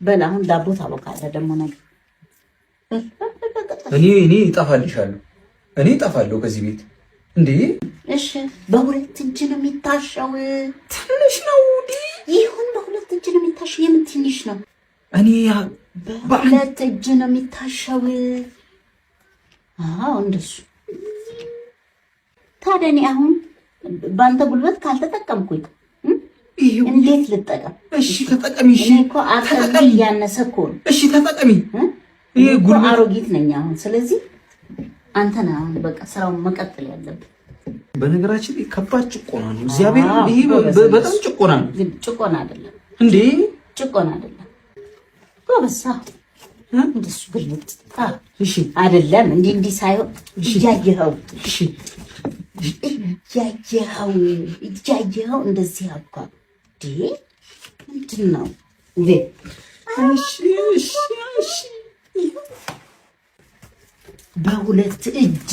በል አሁን ዳቦ ታቦካለህ ደግሞ ነገር እኔ እጠፋልሻለሁ። እኔ እጠፋለሁ ከዚህ ቤት እንዴ። እሺ በሁለት እጅ ነው የሚታሸው። ትንሽ ነው ይሁን፣ በሁለት እጅ ነው የሚታሸው። የምን ትንሽ ነው? እኔ በሁለት እጅ ነው የሚታሸው። አዎ እንደሱ። ታዲያ እኔ አሁን በአንተ ጉልበት ካልተጠቀምኩኝ እንዴት ልጠቀም? እሺ ተጠቀሚ። እሺ እኮ አቀል ያነሰ እኮ ነው። እሺ ተጠቀሚ። ይሄ ጉልበት አሮጊት ነኝ አሁን። ስለዚህ አንተ ነህ አሁን በቃ ስራውን መቀጠል ያለብህ። በነገራችን ላይ ከባድ ጭቆና ነው። እግዚአብሔር ይሄ በጣም ጭቆና ነው። ግን ጭቆና አይደለም እንዴ? ጭቆና አይደለም። ጎበሳ እንደሱ ግልጥ እሺ አይደለም። እንዲህ ሳይሆን እያየኸው እሺ እያየኸው እንደዚህ አኳ ምንድን ነው? በሁለት እጅ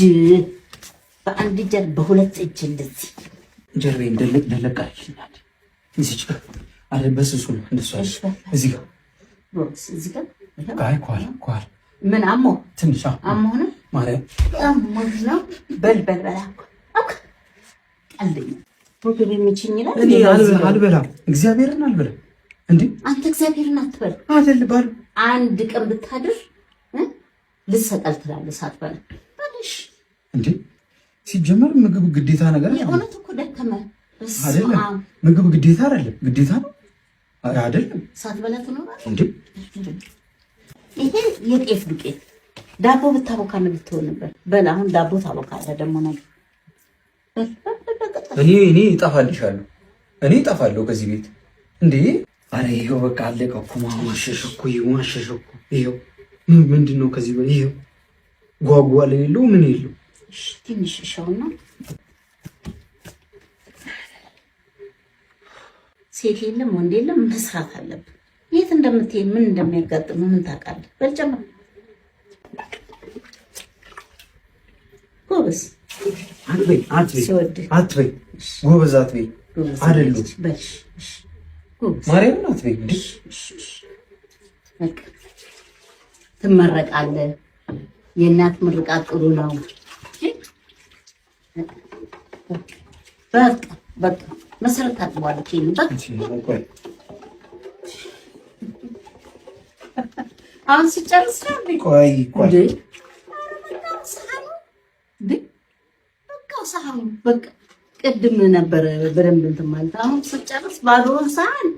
በአንድ እጅ በሁለት እጅ እንደዚህ ጀርቤን ደለቃልኛል። እዚህ ጋር አለ በስሱ ነው እንደሱ አለ። እዚህ ጋር ኳል ምን አሞ ትንሽ አሞ ነው ማለት አሞ ነው። በል ቀልደኛ ወገብ የሚችኝ ይላል። እኔ አልበላም፣ እግዚአብሔርን አልበላም። እንዴ አንተ እግዚአብሔርን አትበል አይደል? ባሉ አንድ ቀን ብታድር ልሰቀል ትላለህ ሳትበላ ባልሽ። እንዴ ሲጀመር ምግብ ግዴታ ነገር አይደለም። የእውነት እኮ ደከመ አይደለም። ምግብ ግዴታ አይደለም፣ ግዴታ ነው አይደለም። ሳትበላ ትኖራለህ እንዴ? ይሄ የጤፍ ዱቄት ዳቦ ብታቦካ ነው ብትሆንበት። በል አሁን ዳቦ ታቦካለህ ደግሞ ነገር እኔ እጠፋልሻለሁ። እኔ እጠፋለሁ ከዚህ ቤት እንዴ። አረ ይሄው በቃ አለቀ እኮ። ማሸሽ እኮ ይሄው ምንድን ነው ከዚህ በላይ ይሄው ጓጓለ የለው ምን የለው። ትንሽ ሻውና ሴት የለም ወንድ የለም፣ መስራት አለብን። የት እንደምትሄድ ምን እንደሚያጋጥም ምን ታውቃለህ? በልጨማ ጎበዝ አትበይ ጎበዝ አትበይ አይደሉ ማርያምን አትበይ። ትመረቃለህ። የእናት ምርቃት ጥሩ ነው። በቃ መሰረት ታጥቧለች። አሁን ስጨርስ ቆይ ሳህኑ በቃ ቅድም ነበረ በደንብ እንትን ማለት። አሁን ስጨርስ ባዶውን ሳህን